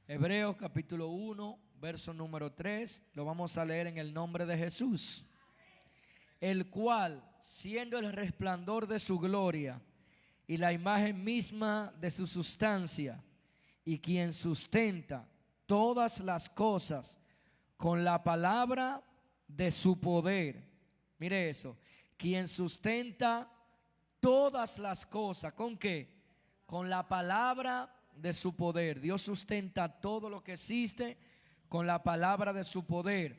Hebreos capítulo 1, verso número 3, lo vamos a leer en el nombre de Jesús. El cual, siendo el resplandor de su gloria y la imagen misma de su sustancia, y quien sustenta todas las cosas con la palabra de su poder. Mire eso, quien sustenta todas las cosas, ¿con qué? Con la palabra de su poder. Dios sustenta todo lo que existe con la palabra de su poder,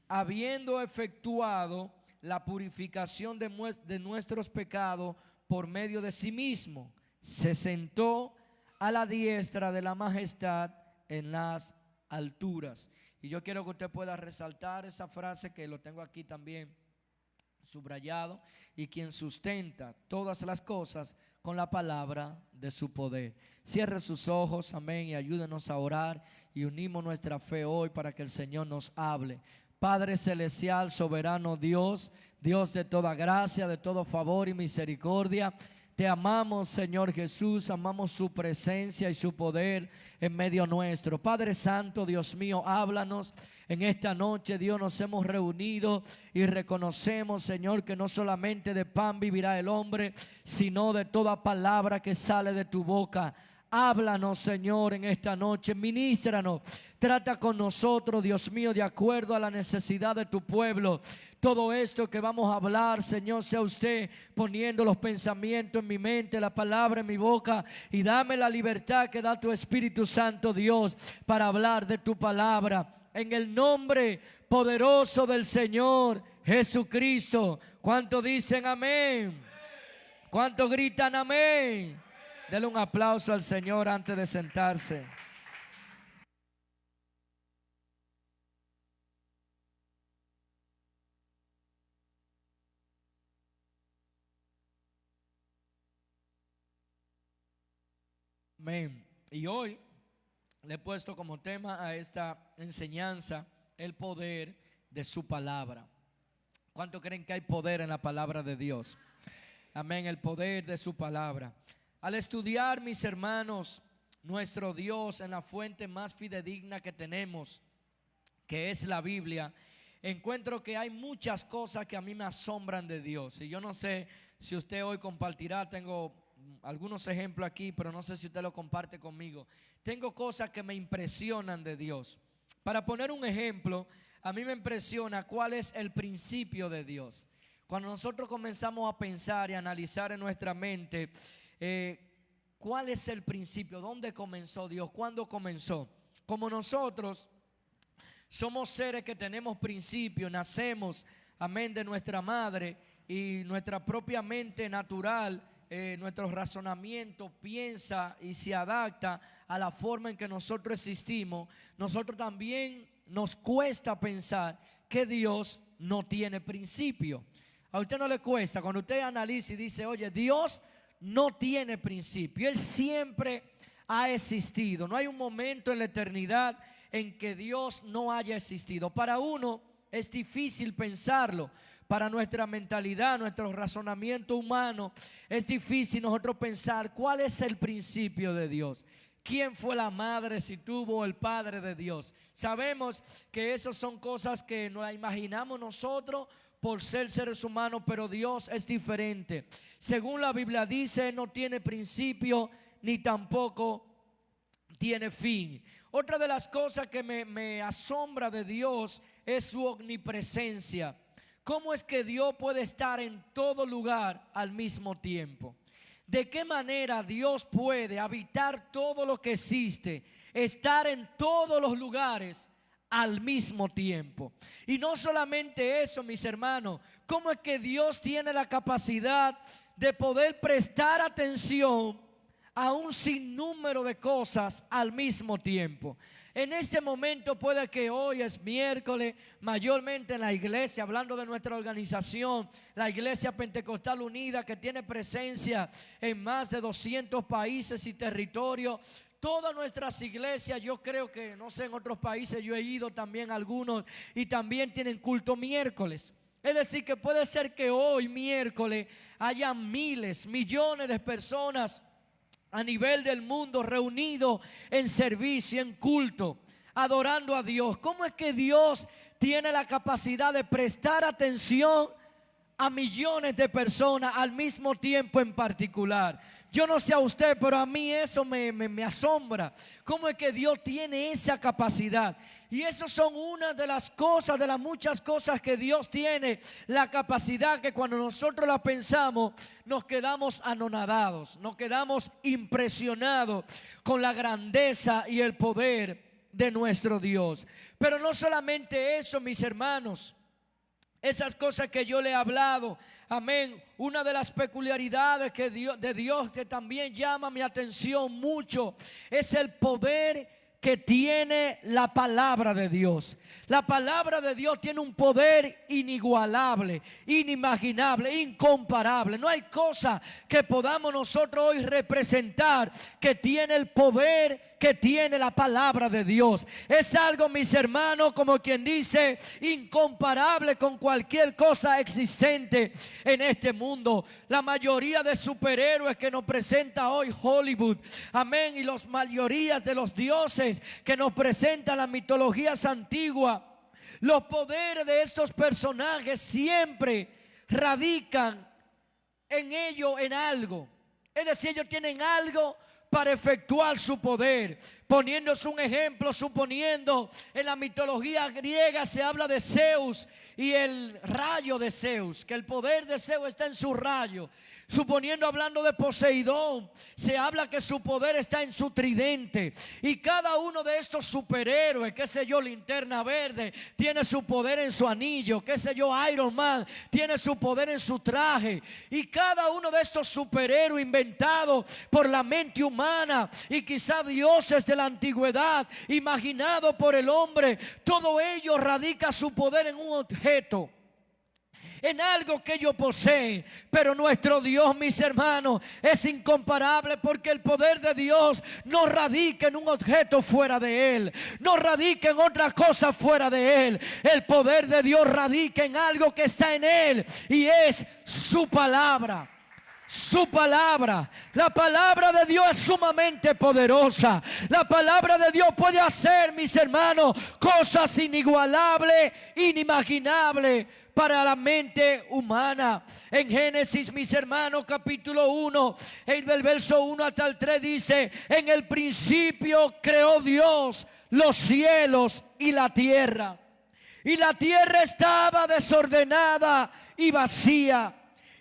habiendo efectuado la purificación de nuestros pecados por medio de sí mismo, se sentó a la diestra de la majestad en las alturas. Y yo quiero que usted pueda resaltar esa frase, que lo tengo aquí también subrayado: y quien sustenta todas las cosas con la palabra de su poder. Cierre sus ojos, amén, y ayúdenos a orar y unimos nuestra fe hoy para que el Señor nos hable. Padre celestial, soberano Dios, Dios de toda gracia, de todo favor y misericordia, te amamos, Señor Jesús, amamos su presencia y su poder en medio nuestro. Padre Santo, Dios mío, háblanos en esta noche. Dios, nos hemos reunido y reconocemos, Señor, que no solamente de pan vivirá el hombre, sino de toda palabra que sale de tu boca. Háblanos, Señor, en esta noche, ministranos, trata con nosotros, Dios mío, de acuerdo a la necesidad de tu pueblo. Todo esto que vamos a hablar, Señor, sea usted poniendo los pensamientos en mi mente, la palabra en mi boca, y dame la libertad que da tu Espíritu Santo, Dios, para hablar de tu palabra. En el nombre poderoso del Señor Jesucristo. ¿Cuántos dicen amén? ¿Cuántos gritan amén? Dele un aplauso al Señor antes de sentarse. Amén. Y hoy le he puesto como tema a esta enseñanza el poder de su palabra. ¿Cuánto creen que hay poder en la palabra de Dios? Amén, el poder de su palabra. Al estudiar, mis hermanos, nuestro Dios en la fuente más fidedigna que tenemos, que es la Biblia, encuentro que hay muchas cosas que a mí me asombran de Dios. Y yo no sé si usted hoy compartirá, tengo algunos ejemplos aquí, pero no sé si usted lo comparte conmigo. Tengo cosas que me impresionan de Dios. Para poner un ejemplo, a mí me impresiona cuál es el principio de Dios. Cuando nosotros comenzamos a pensar y a analizar en nuestra mente, ¿cuál es el principio? ¿Dónde comenzó Dios? ¿Cuándo comenzó? Como nosotros somos seres que tenemos principios, nacemos, amén, de nuestra madre, y nuestra propia mente natural, nuestro razonamiento piensa y se adapta a la forma en que nosotros existimos. Nosotros también nos cuesta pensar que Dios no tiene principio. A usted no le cuesta cuando usted analiza y dice: oye, Dios no tiene principio. Él siempre ha existido. No hay un momento en la eternidad en que Dios no haya existido. Para uno es difícil pensarlo. Para nuestra mentalidad, nuestro razonamiento humano, es difícil nosotros pensar cuál es el principio de Dios. ¿Quién fue la madre, si tuvo el padre de Dios? Sabemos que esas son cosas que nos las imaginamos nosotros por ser seres humanos, pero Dios es diferente. Según la Biblia dice, no tiene principio ni tampoco tiene fin. Otra de las cosas que me asombra de Dios es su omnipresencia. ¿Cómo es que Dios puede estar en todo lugar al mismo tiempo? ¿De qué manera Dios puede habitar todo lo que existe, estar en todos los lugares al mismo tiempo? Y no solamente eso, mis hermanos, ¿cómo es que Dios tiene la capacidad de poder prestar atención a un sinnúmero de cosas al mismo tiempo? En este momento puede que hoy es miércoles, mayormente en la iglesia, hablando de nuestra organización, la Iglesia Pentecostal Unida, que tiene presencia en más de 200 países y territorios. Todas nuestras iglesias, yo creo que, no sé, en otros países yo he ido también a algunos, y también tienen culto miércoles. Es decir, que puede ser que hoy miércoles haya miles, millones de personas a nivel del mundo reunido en servicio, en culto, adorando a Dios. ¿Cómo es que Dios tiene la capacidad de prestar atención a millones de personas al mismo tiempo en particular? Yo no sé a usted, pero a mí eso me asombra. ¿Cómo es que Dios tiene esa capacidad? Y eso son una de las cosas, de las muchas cosas que Dios tiene, la capacidad que cuando nosotros la pensamos, nos quedamos anonadados, nos quedamos impresionados con la grandeza y el poder de nuestro Dios. Pero no solamente eso, mis hermanos, esas cosas que yo le he hablado, amén. Una de las peculiaridades de Dios que también llama mi atención mucho es el poder que tiene la palabra de Dios. La palabra de Dios tiene un poder inigualable, inimaginable, incomparable. No hay cosa que podamos nosotros hoy representar que tiene el poder que tiene la palabra de Dios. Es algo, mis hermanos, como quien dice, incomparable con cualquier cosa existente en este mundo. La mayoría de superhéroes que nos presenta hoy Hollywood, amén, y la mayoría de los dioses que nos presenta la mitologías antiguas, los poderes de estos personajes siempre radican en ellos, en algo. Es decir, ellos tienen algo para efectuar su poder. Poniéndose un ejemplo, suponiendo en la mitología griega se habla de Zeus y el rayo de Zeus, que el poder de Zeus está en su rayo. Suponiendo, hablando de Poseidón, se habla que su poder está en su tridente. Y cada uno de estos superhéroes, qué sé yo, Linterna Verde, tiene su poder en su anillo. Qué sé yo, Iron Man tiene su poder en su traje. Y cada uno de estos superhéroes inventados por la mente humana y quizá dioses de la antigüedad, imaginado por el hombre, todo ello radica su poder en un objeto, en algo que ellos poseen. Pero nuestro Dios, mis hermanos, es incomparable, porque el poder de Dios no radica en un objeto fuera de Él, no radica en otra cosa fuera de Él. El poder de Dios radica en algo que está en Él, y es su palabra. Su palabra, la palabra de Dios es sumamente poderosa. La palabra de Dios puede hacer, mis hermanos, cosas inigualables, inimaginables para la mente humana. En Génesis, mis hermanos, capítulo 1, del verso 1 hasta el 3 dice: en el principio creó Dios los cielos y la tierra estaba desordenada y vacía,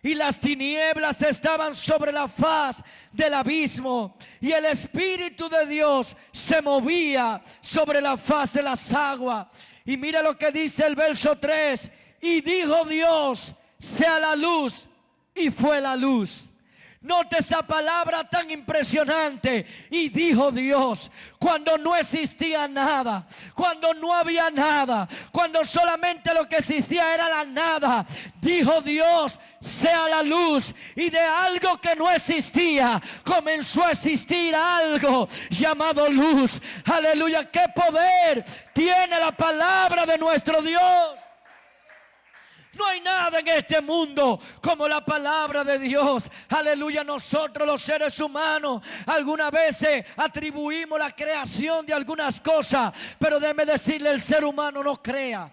y las tinieblas estaban sobre la faz del abismo, y el Espíritu de Dios se movía sobre la faz de las aguas. Y mira lo que dice el verso 3: y dijo Dios, sea la luz, y fue la luz. Note esa palabra tan impresionante: y dijo Dios, cuando no existía nada, cuando no había nada, cuando solamente lo que existía era la nada. Dijo Dios, sea la luz, y de algo que no existía comenzó a existir algo llamado luz. Aleluya, qué poder tiene la palabra de nuestro Dios. No hay nada en este mundo como la palabra de Dios. Aleluya. Nosotros, los seres humanos, algunas veces atribuimos la creación de algunas cosas, pero déjeme decirle, el ser humano no crea.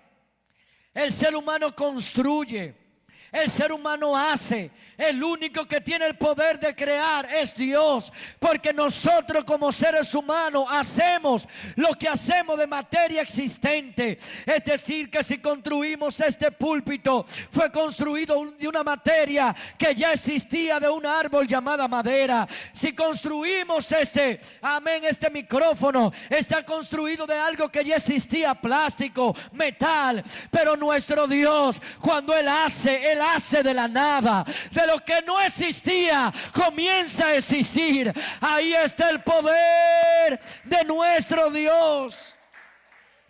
El ser humano construye. El ser humano hace. El único que tiene el poder de crear es Dios, porque nosotros como seres humanos hacemos lo que hacemos de materia existente. Es decir, que si construimos este púlpito, fue construido de una materia que ya existía, de un árbol llamada madera. Si construimos este micrófono, está construido de algo que ya existía, plástico, metal. Pero nuestro Dios, cuando Él hace de la nada, de lo que no existía, comienza a existir. Ahí está el poder de nuestro Dios,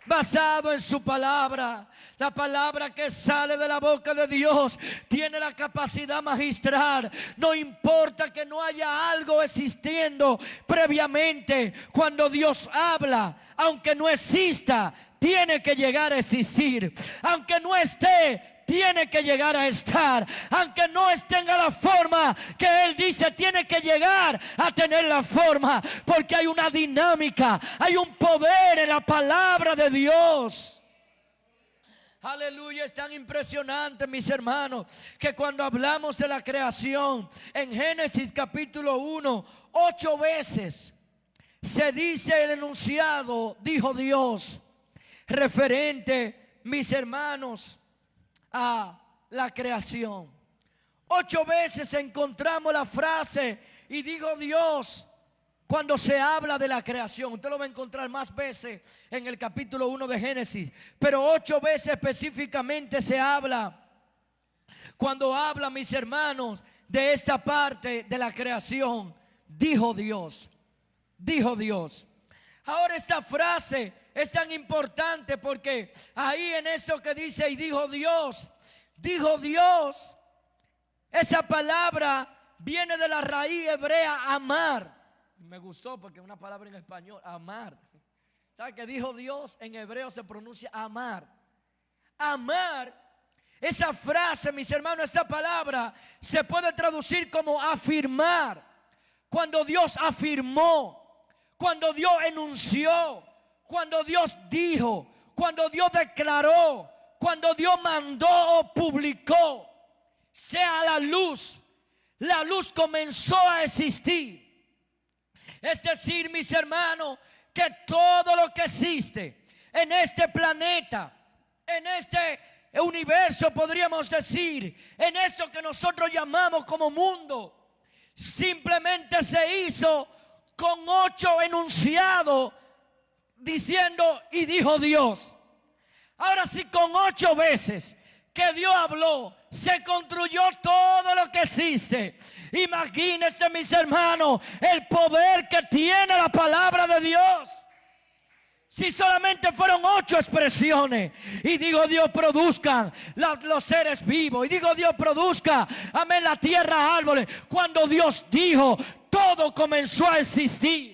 basado en su palabra. La palabra que sale de la boca de Dios tiene la capacidad magistral. No importa que no haya algo existiendo previamente, cuando Dios habla, aunque no exista, tiene que llegar a existir. Aunque no esté, tiene que llegar a estar, aunque no tenga la forma que Él dice, tiene que llegar a tener la forma, porque hay una dinámica, hay un poder en la palabra de Dios. Aleluya, es tan impresionante, mis hermanos, que cuando hablamos de la creación, en Génesis capítulo 1, 8 veces se dice el enunciado, dijo Dios, referente, mis hermanos, a la creación. 8 veces encontramos la frase, y dijo Dios, cuando se habla de la creación. Usted lo va a encontrar más veces en el capítulo 1 de Génesis, pero 8 veces específicamente se habla, cuando habla, mis hermanos, de esta parte de la creación. Dijo Dios, dijo Dios. Ahora esta frase es tan importante porque ahí en eso que dice y dijo Dios, esa palabra viene de la raíz hebrea amar. Me gustó porque es una palabra en español, amar. ¿Sabe que dijo Dios? En hebreo se pronuncia amar. Amar, esa frase, mis hermanos, esa palabra se puede traducir como afirmar. Cuando Dios afirmó, cuando Dios enunció, cuando Dios dijo, cuando Dios declaró, cuando Dios mandó o publicó, sea la luz comenzó a existir. Es decir, mis hermanos, que todo lo que existe en este planeta, en este universo, podríamos decir, en esto que nosotros llamamos como mundo, simplemente se hizo con 8 enunciados diciendo y dijo Dios. Ahora sí, con 8 veces que Dios habló, se construyó todo lo que existe. Imagínense, mis hermanos, el poder que tiene la palabra de Dios. Si solamente fueron 8 expresiones, y digo Dios produzcan los seres vivos, y digo Dios produzca, amén, la tierra, árboles. Cuando Dios dijo, todo comenzó a existir.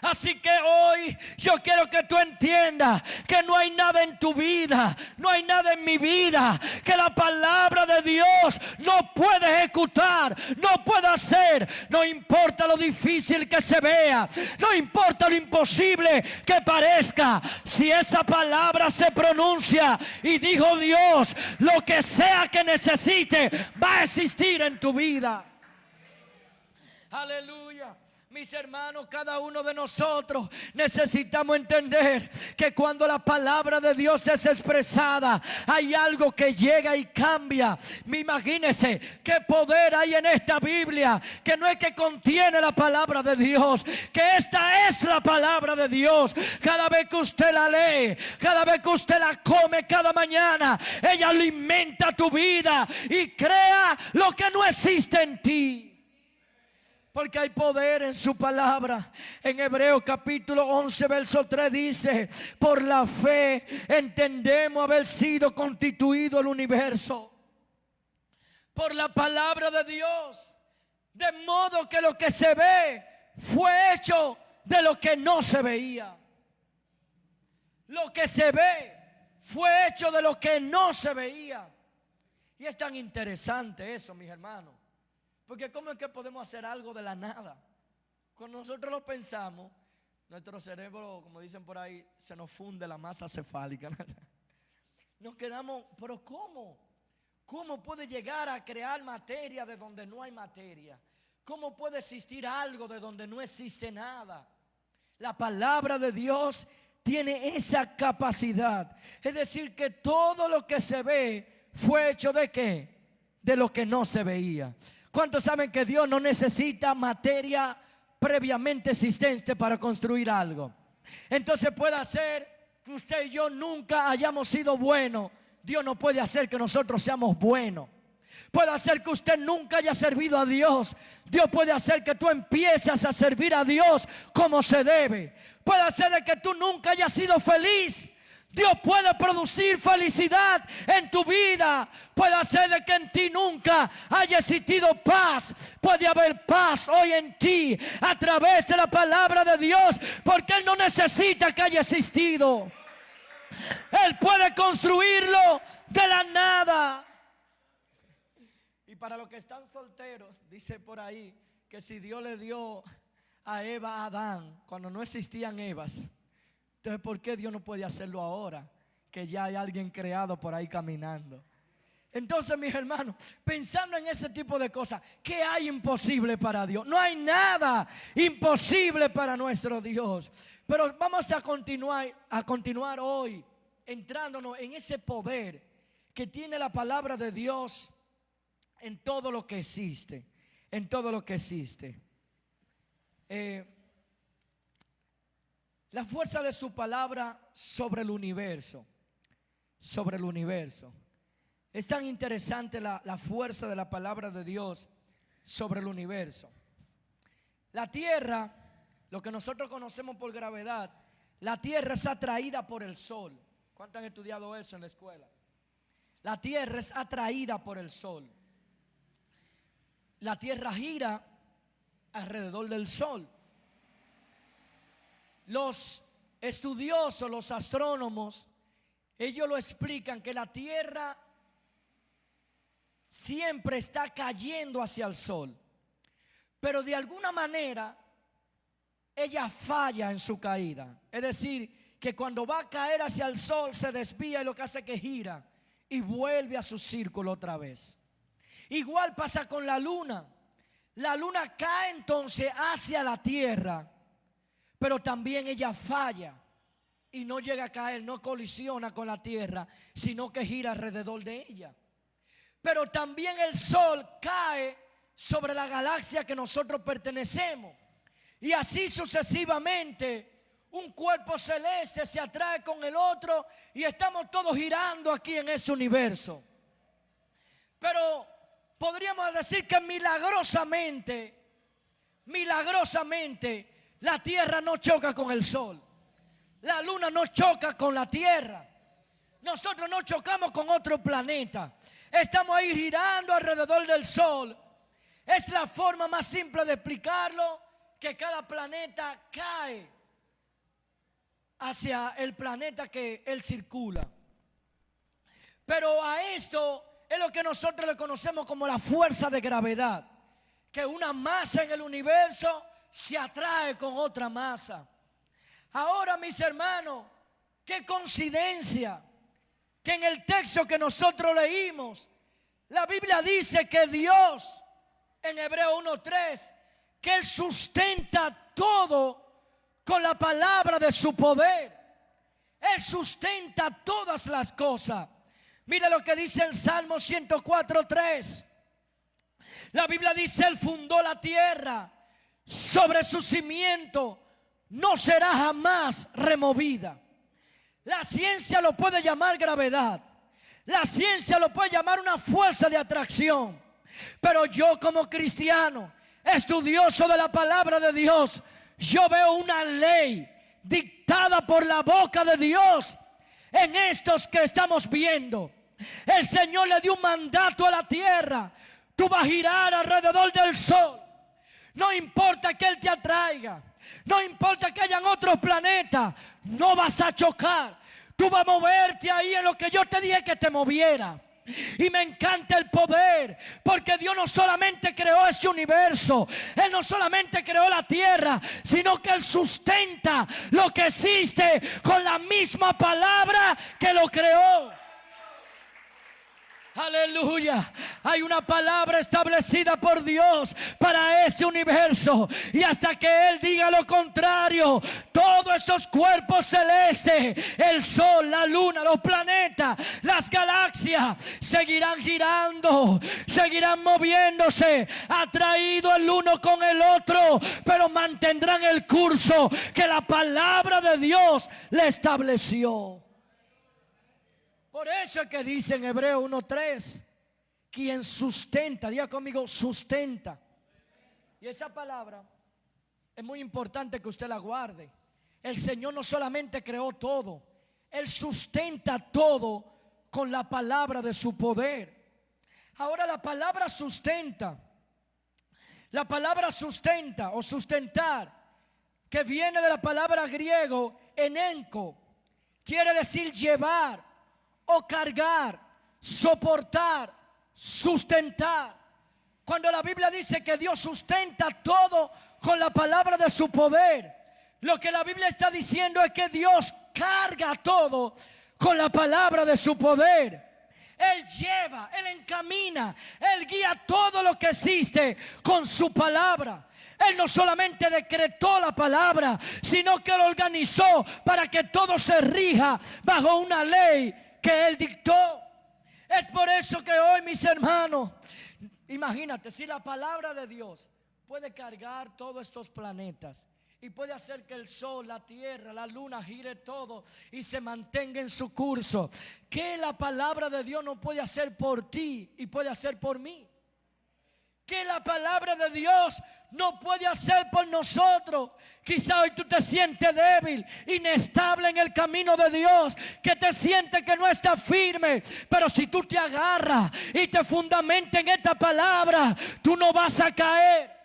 Así que hoy yo quiero que tú entiendas que no hay nada en tu vida, no hay nada en mi vida que la palabra de Dios no puede ejecutar, no puede hacer. No importa lo difícil que se vea, no importa lo imposible que parezca. Si esa palabra se pronuncia y dijo Dios, lo que sea que necesite va a existir en tu vida. Aleluya. Mis hermanos, cada uno de nosotros necesitamos entender que cuando la palabra de Dios es expresada, hay algo que llega y cambia. Imagínense qué poder hay en esta Biblia, que no es que contiene la palabra de Dios, que esta es la palabra de Dios. Cada vez que usted la lee, cada vez que usted la come cada mañana, ella alimenta tu vida y crea lo que no existe en ti. Porque hay poder en su palabra. En Hebreos capítulo 11 verso 3 dice: por la fe entendemos haber sido constituido el universo por la palabra de Dios, de modo que lo que se ve fue hecho de lo que no se veía. Lo que se ve fue hecho de lo que no se veía. Y es tan interesante eso, mis hermanos. Porque ¿cómo es que podemos hacer algo de la nada? Cuando nosotros lo pensamos, nuestro cerebro, como dicen por ahí, se nos funde la masa cefálica. Nos quedamos, pero ¿cómo? ¿Cómo puede llegar a crear materia de donde no hay materia? ¿Cómo puede existir algo de donde no existe nada? La palabra de Dios tiene esa capacidad. Es decir, que todo lo que se ve fue hecho ¿de qué? De lo que no se veía. ¿Cuántos saben que Dios no necesita materia previamente existente para construir algo? Entonces puede hacer que usted y yo nunca hayamos sido buenos. Dios no puede hacer que nosotros seamos buenos. Puede hacer que usted nunca haya servido a Dios. Dios puede hacer que tú empieces a servir a Dios como se debe. Puede hacer que tú nunca hayas sido feliz. Dios puede producir felicidad en tu vida. Puede hacer de que en ti nunca haya existido paz. Puede haber paz hoy en ti a través de la palabra de Dios, porque Él no necesita que haya existido. Él puede construirlo de la nada. Y para los que están solteros, dice por ahí que si Dios le dio a Eva a Adán cuando no existían Evas, entonces ¿por qué Dios no puede hacerlo ahora que ya hay alguien creado por ahí caminando? Entonces, mis hermanos, pensando en ese tipo de cosas, ¿qué hay imposible para Dios? No hay nada imposible para nuestro Dios. Pero vamos a continuar hoy entrándonos en ese poder que tiene la palabra de Dios en todo lo que existe, en todo lo que existe. La fuerza de su palabra sobre el universo, sobre el universo. Es tan interesante la fuerza de la palabra de Dios sobre el universo. La tierra, lo que nosotros conocemos por gravedad, la tierra es atraída por el sol. ¿Cuántos han estudiado eso en la escuela? La tierra es atraída por el sol. La tierra gira alrededor del sol. Los estudiosos, los astrónomos, ellos lo explican que la tierra siempre está cayendo hacia el sol, pero de alguna manera ella falla en su caída. Es decir, que cuando va a caer hacia el sol se desvía y lo que hace es que gira y vuelve a su círculo otra vez. Igual pasa con la luna. La luna cae entonces hacia la tierra, pero también ella falla y no llega a caer, no colisiona con la tierra, sino que gira alrededor de ella. Pero también el sol cae sobre la galaxia que nosotros pertenecemos. Y así sucesivamente, un cuerpo celeste se atrae con el otro y estamos todos girando aquí en este universo. Pero podríamos decir que milagrosamente, la tierra no choca con el sol. La luna no choca con la tierra. Nosotros no chocamos con otro planeta. Estamos ahí girando alrededor del sol. Es la forma más simple de explicarlo, que cada planeta cae hacia el planeta que él circula. Pero a esto es lo que nosotros le conocemos como la fuerza de gravedad, que una masa en el universo se atrae con otra masa. Ahora, mis hermanos, qué coincidencia que en el texto que nosotros leímos, la Biblia dice que Dios, en Hebreo 1:3, que Él sustenta todo con la palabra de su poder. Él sustenta todas las cosas. Mira lo que dice el Salmo 104:3. La Biblia dice: Él fundó la tierra, sobre su cimiento no será jamás removida. La ciencia lo puede llamar gravedad. La ciencia lo puede llamar una fuerza de atracción. Pero yo, como cristiano, estudioso de la palabra de Dios, yo veo una ley dictada por la boca de Dios en estos que estamos viendo. El Señor le dio un mandato a la tierra: tú vas a girar alrededor del sol. No importa que Él te atraiga, no importa que hayan otros planetas, no vas a chocar. Tú vas a moverte ahí en lo que yo te dije que te moviera. Y me encanta el poder, porque Dios no solamente creó ese universo, Él no solamente creó la tierra, sino que Él sustenta lo que existe con la misma palabra que lo creó. Aleluya. Hay una palabra establecida por Dios para este universo, y hasta que Él diga lo contrario, todos esos cuerpos celestes, el sol, la luna, los planetas, las galaxias, seguirán girando, seguirán moviéndose, atraídos el uno con el otro, pero mantendrán el curso que la palabra de Dios le estableció. Por eso es que dice en Hebreo 1:3, quien sustenta, diga conmigo, sustenta. Y esa palabra es muy importante que usted la guarde. El Señor no solamente creó todo, Él sustenta todo con la palabra de su poder. Ahora, la palabra sustenta o sustentar, que viene de la palabra griego enenko, quiere decir llevar o cargar, soportar, sustentar. Cuando la Biblia dice que Dios sustenta todo con la palabra de su poder, lo que la Biblia está diciendo es que Dios carga todo con la palabra de su poder. Él lleva, Él encamina, Él guía todo lo que existe con su palabra. Él no solamente decretó la palabra, sino que lo organizó para que todo se rija bajo una ley que Él dictó. Es por eso que hoy, mis hermanos, imagínate, si la palabra de Dios puede cargar todos estos planetas y puede hacer que el sol, la tierra, la luna gire todo y se mantenga en su curso, ¿qué la palabra de Dios no puede hacer por ti y puede hacer por mí? ¿Qué la palabra de Dios no puede hacer por nosotros? Quizá hoy tú te sientes débil, inestable en el camino de Dios, que te sientes que no estás firme, pero si tú te agarras y te fundamentas en esta palabra, tú no vas a caer.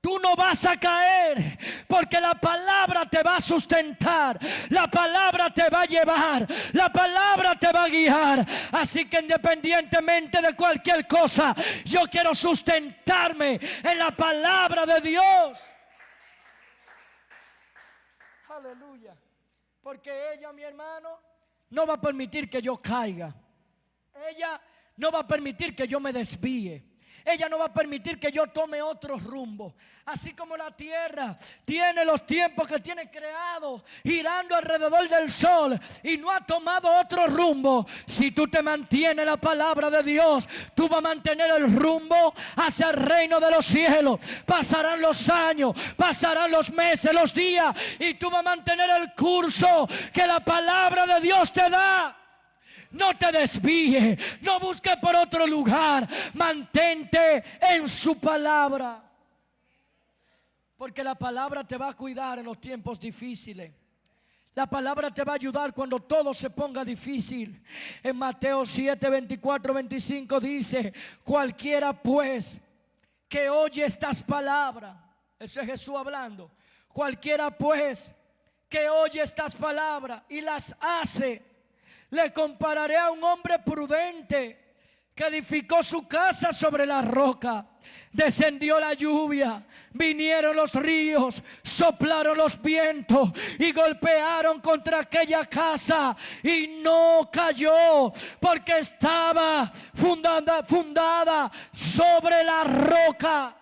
Tú no vas a caer, porque la palabra te va a sustentar, la palabra te va a llevar, la palabra te va a guiar. Así que independientemente de cualquier cosa, yo quiero sustentarme en la palabra de Dios. Aleluya. Porque ella, mi hermano, no va a permitir que yo caiga. Ella no va a permitir que yo me desvíe. Ella no va a permitir que yo tome otro rumbo. Así como la tierra tiene los tiempos que tiene creado, girando alrededor del sol, y no ha tomado otro rumbo. Si tú te mantienes en la palabra de Dios, tú vas a mantener el rumbo hacia el reino de los cielos. Pasarán los años, pasarán los meses, los días, y tú vas a mantener el curso que la palabra de Dios te da. No te desvíe, no busque por otro lugar, mantente en su palabra. Porque la palabra te va a cuidar en los tiempos difíciles. La palabra te va a ayudar cuando todo se ponga difícil. En Mateo 7, 24, 25 dice: cualquiera pues que oye estas palabras, eso es Jesús hablando, cualquiera pues que oye estas palabras y las hace, le compararé a un hombre prudente que edificó su casa sobre la roca. Descendió la lluvia, vinieron los ríos, soplaron los vientos y golpearon contra aquella casa, y no cayó, porque estaba fundada sobre la roca.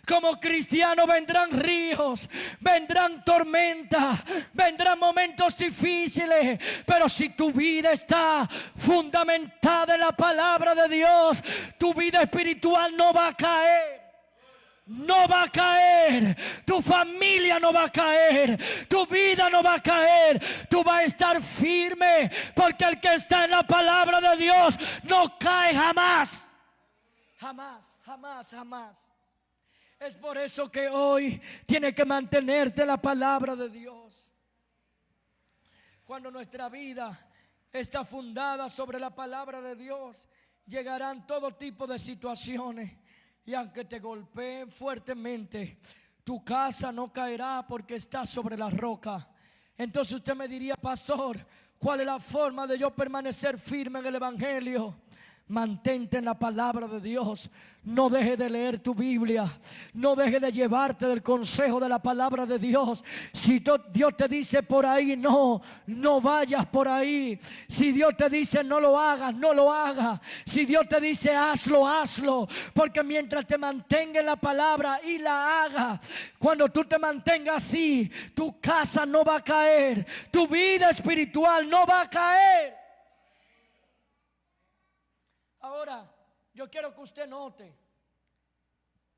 Como cristiano vendrán ríos, vendrán tormentas, vendrán momentos difíciles, pero si tu vida está fundamentada en la palabra de Dios, tu vida espiritual no va a caer. No va a caer, tu familia no va a caer, tu vida no va a caer, tú vas a estar firme, porque el que está en la palabra de Dios no cae jamás. Jamás, jamás, jamás. Es por eso que hoy tienes que mantenerte en la palabra de Dios. Cuando nuestra vida está fundada sobre la palabra de Dios, llegarán todo tipo de situaciones, y aunque te golpeen fuertemente, tu casa no caerá porque está sobre la roca. Entonces usted me diría: pastor, ¿cuál es la forma de yo permanecer firme en el evangelio? Mantente en la palabra de Dios. No deje de leer tu Biblia. No deje de llevarte del consejo de la palabra de Dios. Si Dios te dice por ahí, no vayas por ahí. Si Dios te dice no lo hagas, no lo hagas. Si Dios te dice hazlo, hazlo. Porque mientras te mantenga en la palabra y la haga, cuando tú te mantengas así, tu casa no va a caer, tu vida espiritual no va a caer. Ahora, yo quiero que usted note,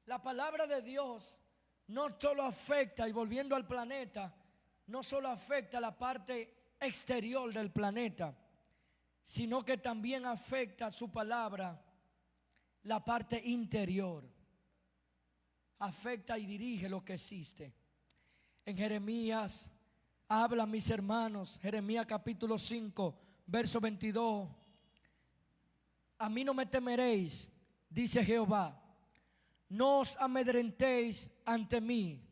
la palabra de Dios no solo afecta, y volviendo al planeta, no solo afecta la parte exterior del planeta, sino que también afecta su palabra la parte interior. Afecta y dirige lo que existe. En Jeremías habla, mis hermanos, Jeremías capítulo 5, verso 22. A mí no me temeréis, dice Jehová, no os amedrentéis ante mí.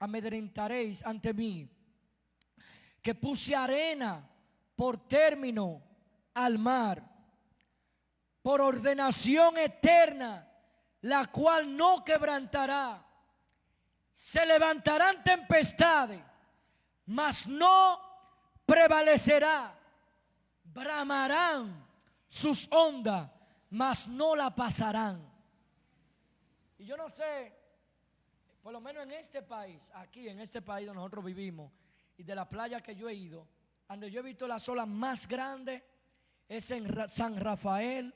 amedrentaréis ante mí, que puse arena por término al mar, por ordenación eterna, la cual no quebrantará. Se levantarán tempestades, mas no prevalecerá. Bramarán sus ondas, mas no la pasarán. Y yo no sé, por lo menos en este país, aquí en este país donde nosotros vivimos, y de la playa que yo he ido, donde yo he visto las olas más grandes, es en San Rafael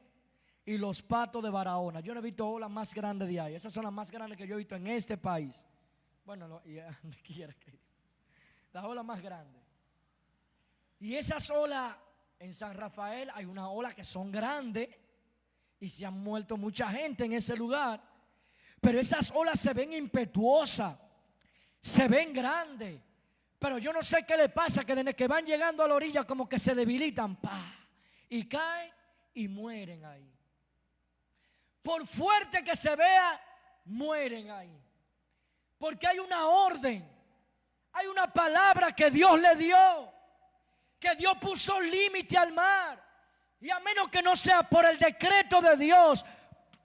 y Los Patos de Barahona. Yo no he visto olas más grandes de ahí. Esas son las más grandes que yo he visto en este país. Bueno, y donde quiera que las olas más grandes. Y esas olas en San Rafael, hay unas olas que son grandes y se han muerto mucha gente en ese lugar. Pero esas olas se ven impetuosas, se ven grandes. Pero yo no sé qué le pasa, que desde que van llegando a la orilla como que se debilitan, y caen y mueren ahí. Por fuerte que se vea, mueren ahí. Porque hay una orden, hay una palabra que Dios le dio, que Dios puso límite al mar. Y a menos que no sea por el decreto de Dios,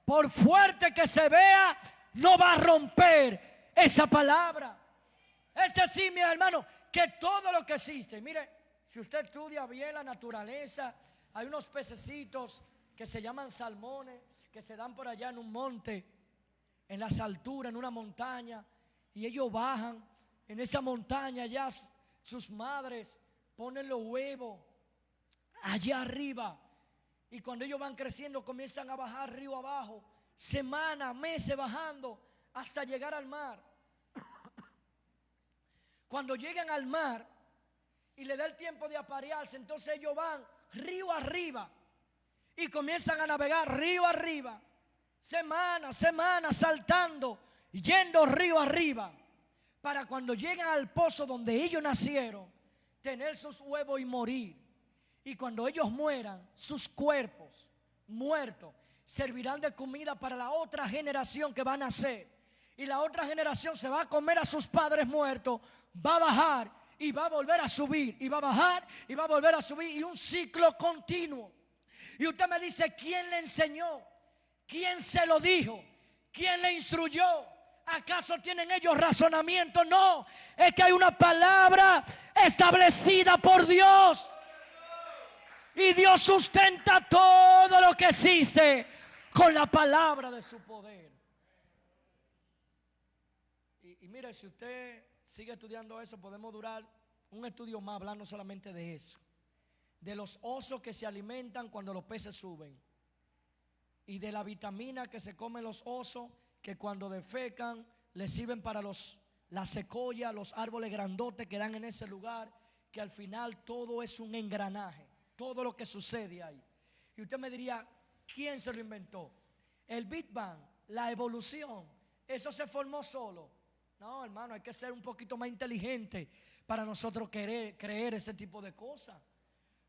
por fuerte que se vea, no va a romper esa palabra. Es decir, mi hermano, que todo lo que existe, mire, si usted estudia bien la naturaleza, hay unos pececitos que se llaman salmones, que se dan por allá en un monte, en las alturas, en una montaña, y ellos bajan en esa montaña, allá sus madres ponen los huevos allá arriba, y cuando ellos van creciendo comienzan a bajar río abajo, semanas, meses bajando hasta llegar al mar. Cuando llegan al mar y le da el tiempo de aparearse, entonces ellos van río arriba y comienzan a navegar río arriba, semanas, saltando, yendo río arriba, para cuando llegan al pozo donde ellos nacieron, tener sus huevos y morir. Y cuando ellos mueran, sus cuerpos muertos servirán de comida para la otra generación que va a nacer. Y la otra generación se va a comer a sus padres muertos, va a bajar y va a volver a subir, y va a bajar y va a volver a subir, y un ciclo continuo. Y usted me dice, ¿quién le enseñó? ¿Quién se lo dijo? ¿Quién le instruyó? ¿Acaso tienen ellos razonamiento? No, es que hay una palabra establecida por Dios. Y Dios sustenta todo lo que existe con la palabra de su poder. Y mire, si usted sigue estudiando eso, podemos durar un estudio más hablando solamente de eso. De los osos que se alimentan cuando los peces suben. Y de la vitamina que se comen los osos, que cuando defecan les sirven para las secoyas, los árboles grandotes que dan en ese lugar, que al final todo es un engranaje, todo lo que sucede ahí. Y usted me diría, ¿quién se lo inventó? El Big Bang, la evolución, eso se formó solo. No, hermano, hay que ser un poquito más inteligente para nosotros creer ese tipo de cosas.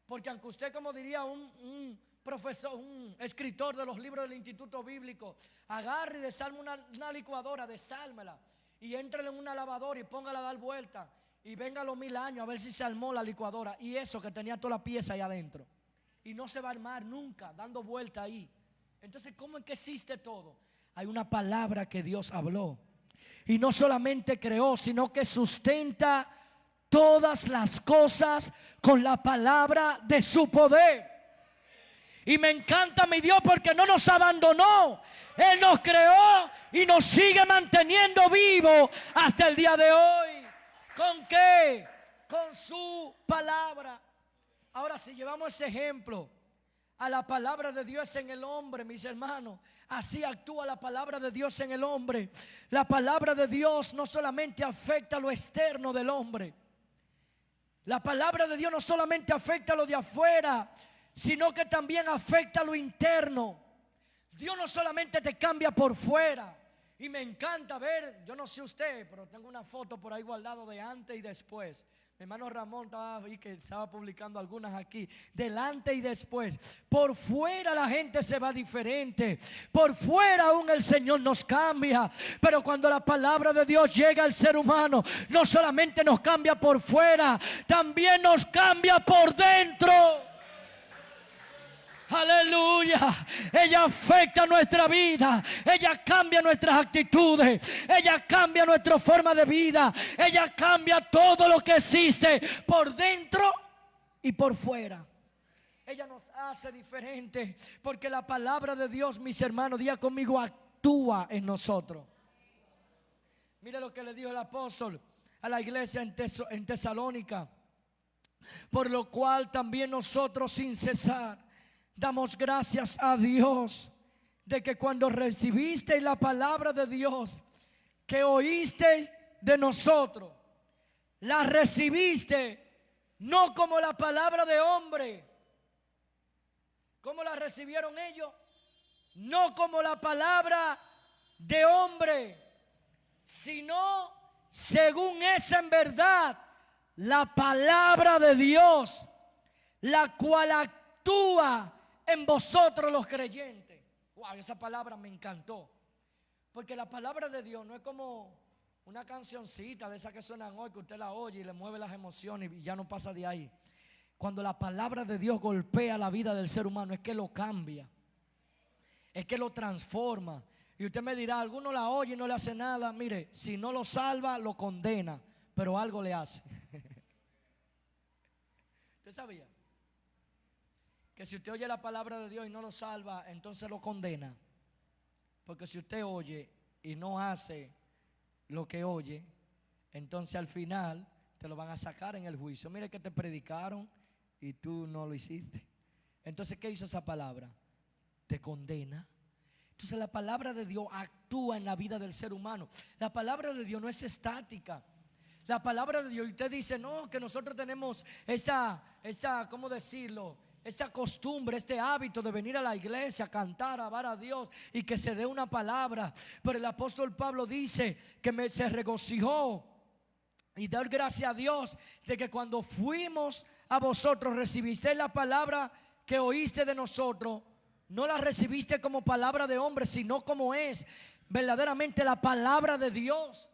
Porque aunque usted, como diría un profesor, un escritor de los libros del Instituto Bíblico, agarre y desarme una licuadora, desármela y éntrele en una lavadora y póngala a dar vuelta y venga a los 1000 años a ver si se armó la licuadora, y eso que tenía toda la pieza ahí adentro, y no se va a armar nunca dando vuelta ahí. Entonces, ¿cómo es que existe todo? Hay una palabra que Dios habló, y no solamente creó, sino que sustenta todas las cosas con la palabra de su poder. Y me encanta mi Dios porque no nos abandonó. Él nos creó y nos sigue manteniendo vivos hasta el día de hoy. ¿Con qué? Con su palabra. Ahora, si llevamos ese ejemplo a la palabra de Dios en el hombre, mis hermanos, así actúa la palabra de Dios en el hombre. La palabra de Dios no solamente afecta lo externo del hombre. La palabra de Dios no solamente afecta lo de afuera, sino que también afecta lo interno. Dios no solamente te cambia por fuera Y me encanta ver, yo no sé usted, pero tengo una foto por ahí guardado de antes y después. Mi hermano Ramón estaba publicando algunas aquí, delante y después. Por fuera la gente se va diferente, por fuera aún el Señor nos cambia, pero cuando la palabra de Dios llega al ser humano, no solamente nos cambia por fuera, también nos cambia por dentro. Aleluya. Ella afecta nuestra vida. Ella cambia nuestras actitudes. Ella cambia nuestra forma de vida. Ella cambia todo lo que existe por dentro y por fuera. Ella nos hace diferente porque la palabra de Dios, mis hermanos, diga conmigo, actúa en nosotros. Mire lo que le dijo el apóstol a la iglesia en Tesalónica. Por lo cual también nosotros sin cesar damos gracias a Dios de que cuando recibiste la palabra de Dios que oíste de nosotros, la recibiste no como la palabra de hombre. ¿Cómo la recibieron ellos? No como la palabra de hombre, sino según es en verdad la palabra de Dios, la cual actúa en vosotros los creyentes. Wow, esa palabra me encantó. Porque la palabra de Dios no es como una cancioncita de esas que suenan hoy, que usted la oye y le mueve las emociones y ya no pasa de ahí. Cuando la palabra de Dios golpea la vida del ser humano, es que lo cambia, es que lo transforma. Y usted me dirá, alguno la oye y no le hace nada. Mire, si no lo salva, lo condena, pero algo le hace. ¿Usted sabía que si usted oye la palabra de Dios y no lo salva, entonces lo condena? Porque si usted oye y no hace lo que oye, entonces al final te lo van a sacar en el juicio. Mire que te predicaron y tú no lo hiciste. Entonces, ¿qué hizo esa palabra? Te condena. Entonces la palabra de Dios actúa en la vida del ser humano. La palabra de Dios no es estática. La palabra de Dios, y usted dice, no, que nosotros tenemos ¿cómo decirlo? Esta costumbre, este hábito de venir a la iglesia, cantar, alabar a Dios y que se dé una palabra. Pero el apóstol Pablo dice que se regocijó y dar gracias a Dios de que cuando fuimos a vosotros recibiste la palabra que oíste de nosotros. No la recibiste como palabra de hombre, sino como es verdaderamente la palabra de Dios.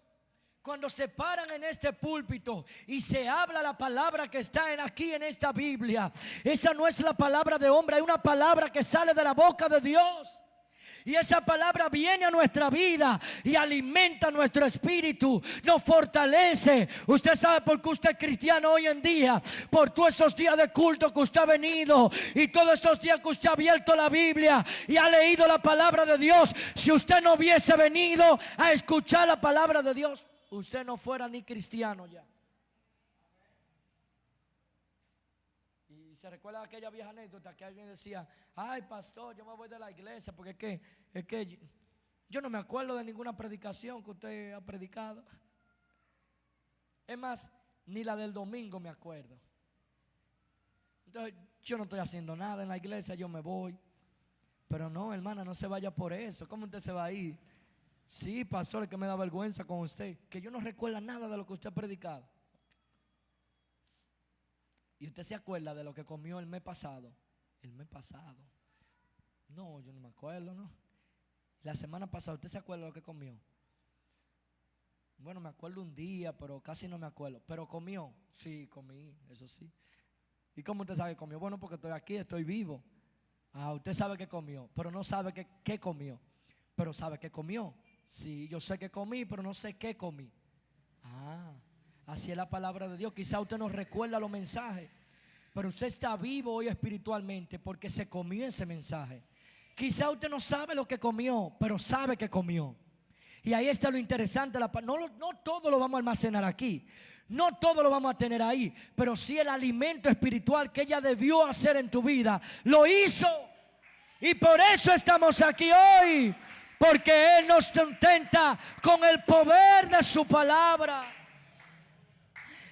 Cuando se paran en este púlpito y se habla la palabra que está aquí en esta Biblia, esa no es la palabra de hombre, es una palabra que sale de la boca de Dios. Y esa palabra viene a nuestra vida y alimenta nuestro espíritu, nos fortalece. Usted sabe por qué usted es cristiano hoy en día, por todos esos días de culto que usted ha venido y todos esos días que usted ha abierto la Biblia y ha leído la palabra de Dios. Si usted no hubiese venido a escuchar la palabra de Dios, usted no fuera ni cristiano ya. Y se recuerda aquella vieja anécdota que alguien decía, ay pastor, yo me voy de la iglesia porque es que yo no me acuerdo de ninguna predicación que usted ha predicado. Es más, ni la del domingo me acuerdo. Entonces yo no estoy haciendo nada en la iglesia, yo me voy. Pero no, hermana, no se vaya por eso. ¿Cómo usted se va a ir? Sí, pastor, es que me da vergüenza con usted, que yo no recuerdo nada de lo que usted ha predicado. Y usted se acuerda de lo que comió el mes pasado. El mes pasado. No, yo no me acuerdo, ¿no? La semana pasada, ¿usted se acuerda de lo que comió? Bueno, me acuerdo un día, pero casi no me acuerdo. ¿Pero comió? Sí, comí, eso sí. ¿Y cómo usted sabe que comió? Bueno, porque estoy aquí, estoy vivo. Ah, usted sabe que comió, pero no sabe qué comió. Pero sabe que comió. Sí, yo sé que comí, pero no sé qué comí. Ah, así es la palabra de Dios. Quizá usted no recuerda los mensajes, pero usted está vivo hoy espiritualmente porque se comió ese mensaje. Quizá usted no sabe lo que comió, pero sabe que comió. Y ahí está lo interesante. No todo lo vamos a almacenar aquí, no todo lo vamos a tener ahí, pero sí el alimento espiritual que ella debió hacer en tu vida, lo hizo. Y por eso estamos aquí hoy, porque Él nos sustenta con el poder de su palabra.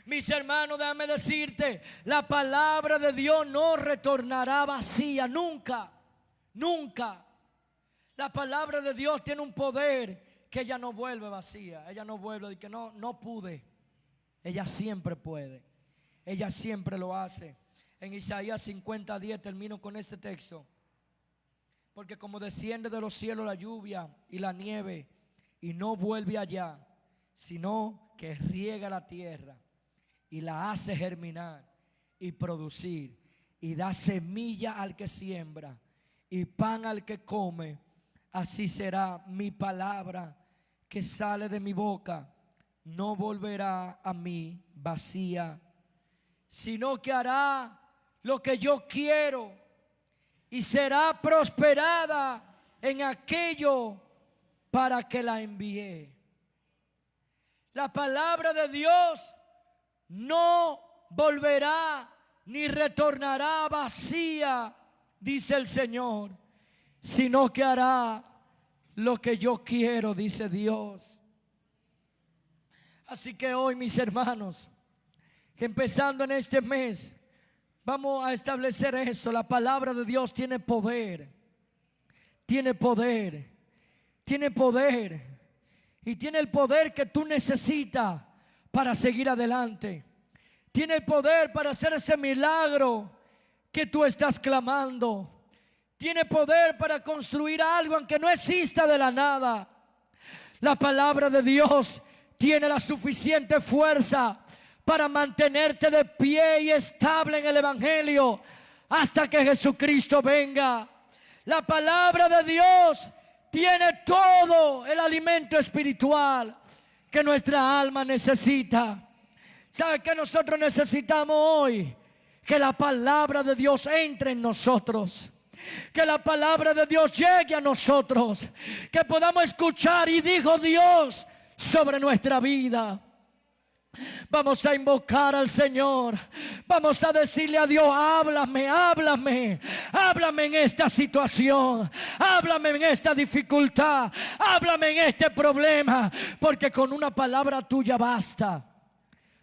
Mis hermanos, déjame decirte, la palabra de Dios no retornará vacía, nunca, nunca. La palabra de Dios tiene un poder que ella no vuelve vacía. Ella no vuelve de que no pude. Ella siempre puede. Ella siempre lo hace. En Isaías 50:10 termino con este texto. Porque como desciende de los cielos la lluvia y la nieve y no vuelve allá, sino que riega la tierra y la hace germinar y producir y da semilla al que siembra y pan al que come, así será mi palabra que sale de mi boca. No volverá a mí vacía, sino que hará lo que yo quiero y será prosperada en aquello para que la envié. La palabra de Dios no volverá ni retornará vacía, dice el Señor, sino que hará lo que yo quiero, dice Dios. Así que hoy, mis hermanos, que empezando en este mes, vamos a establecer esto. La palabra de Dios tiene poder. Tiene poder. Tiene poder. Y tiene el poder que tú necesitas para seguir adelante. Tiene el poder para hacer ese milagro que tú estás clamando. Tiene poder para construir algo aunque no exista de la nada. La palabra de Dios tiene la suficiente fuerza para mantenerte de pie y estable en el Evangelio hasta que Jesucristo venga. La palabra de Dios tiene todo el alimento espiritual que nuestra alma necesita. ¿Sabe qué nosotros necesitamos hoy? Que la palabra de Dios entre en nosotros. Que la palabra de Dios llegue a nosotros. Que podamos escuchar y dijo Dios sobre nuestra vida. Vamos a invocar al Señor. Vamos a decirle a Dios: háblame, háblame, háblame en esta situación, háblame en esta dificultad, háblame en este problema, porque con una palabra tuya basta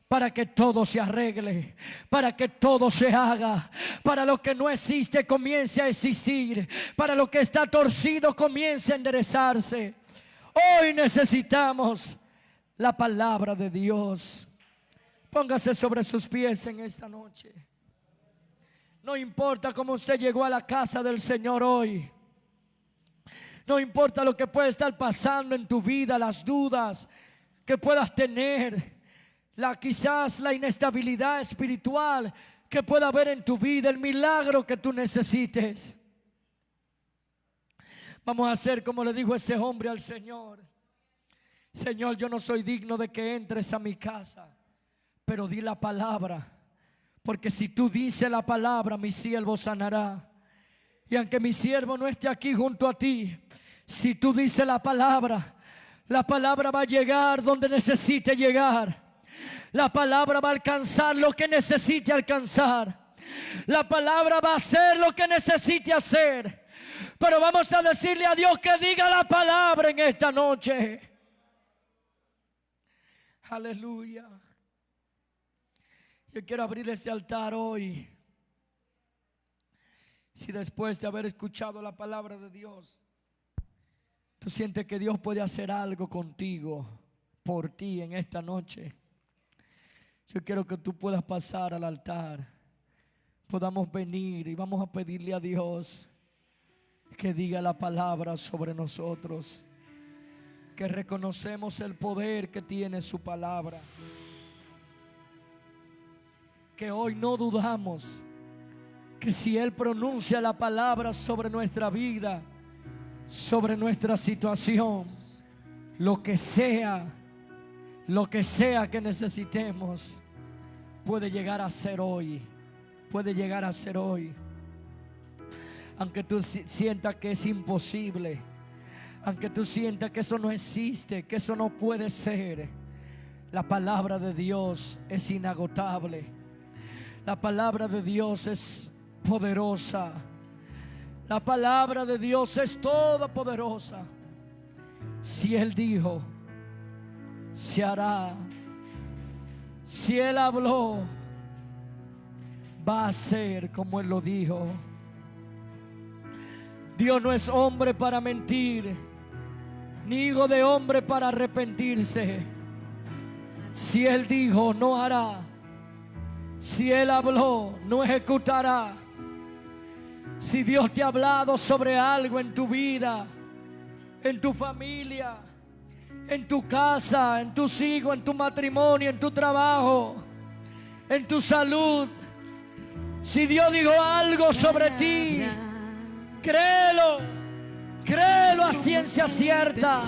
para que todo se arregle, para que todo se haga, para lo que no existe comience a existir, para lo que está torcido comience a enderezarse. Hoy necesitamos la palabra de Dios. Póngase sobre sus pies en esta noche. No importa cómo usted llegó a la casa del Señor hoy. No importa lo que puede estar pasando en tu vida, las dudas que puedas tener, quizás la inestabilidad espiritual que pueda haber en tu vida, el milagro que tú necesites. Vamos a hacer como le dijo ese hombre al Señor: Señor, yo no soy digno de que entres a mi casa, pero di la palabra, porque si tú dices la palabra, mi siervo sanará. Y aunque mi siervo no esté aquí junto a ti, si tú dices la palabra va a llegar donde necesite llegar. La palabra va a alcanzar lo que necesite alcanzar. La palabra va a hacer lo que necesite hacer. Pero vamos a decirle a Dios que diga la palabra en esta noche. Aleluya. Yo quiero abrir ese altar hoy. Si después de haber escuchado la palabra de Dios, tú sientes que Dios puede hacer algo contigo, por ti en esta noche, yo quiero que tú puedas pasar al altar, podamos venir y vamos a pedirle a Dios que diga la palabra sobre nosotros, que reconocemos el poder que tiene su palabra, que hoy no dudamos que si Él pronuncia la palabra sobre nuestra vida, sobre nuestra situación, lo que sea que necesitemos, puede llegar a ser hoy. Puede llegar a ser hoy. Aunque tú sientas que es imposible, aunque tú sientas que eso no existe, que eso no puede ser, la palabra de Dios es inagotable. La palabra de Dios es poderosa. La palabra de Dios es todopoderosa. Si Él dijo, se hará. Si Él habló, va a ser como Él lo dijo. Dios no es hombre para mentir, ni hijo de hombre para arrepentirse. Si Él dijo, no hará. Si Él habló, no ejecutará. Si Dios te ha hablado sobre algo en tu vida, en tu familia, en tu casa, en tus hijos, en tu matrimonio, en tu trabajo, en tu salud, si Dios dijo algo sobre ti, créelo, créelo a ciencia cierta,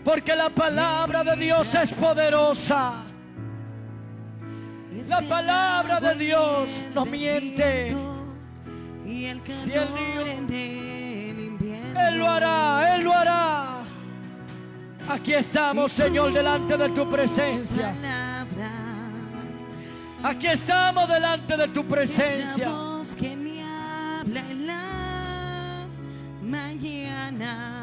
porque la palabra de Dios es poderosa. La palabra de Dios no miente. Si Él dijo, Él lo hará, Él lo hará. Aquí estamos, Señor, delante de tu presencia. Aquí estamos delante de tu presencia. Que me habla en la mañana.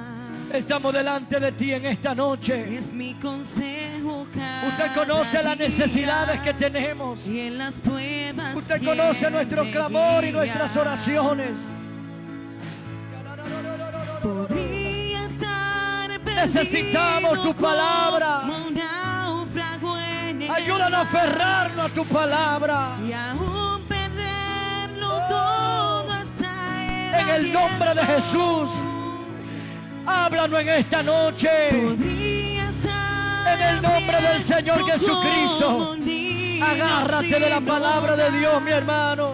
Estamos delante de ti en esta noche. Es mi consejo cada Usted conoce las día. necesidades que tenemos. Y en las pruebas Usted conoce nuestro clamor y nuestras oraciones. Podría estar Necesitamos tu palabra. como un náufrago en el Ayúdanos a aferrarnos a tu palabra. y aún perderlo todo hasta En el nombre de Jesús, háblanos en esta noche. Podría estar En el nombre del Señor como Jesucristo. un niño Agárrate de la sin palabra de hogar. Dios, mi hermano.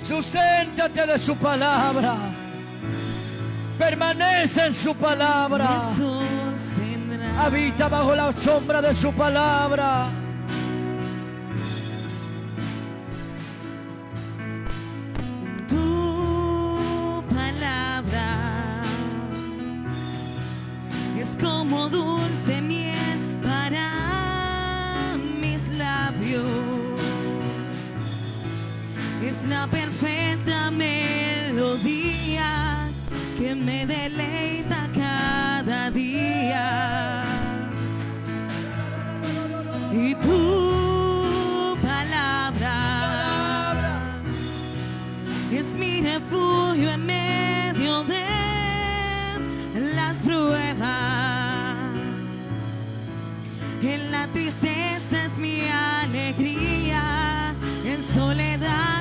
Susténtate de su palabra. Permanece en su palabra. Me sostendrá. Habita bajo la sombra de su palabra. Tu palabra es como dulce miel para mis labios. Es la perfecta melodía que me deleita cada día. Y tu palabra es mi refugio en medio de las pruebas. En la tristeza es mi alegría, en soledad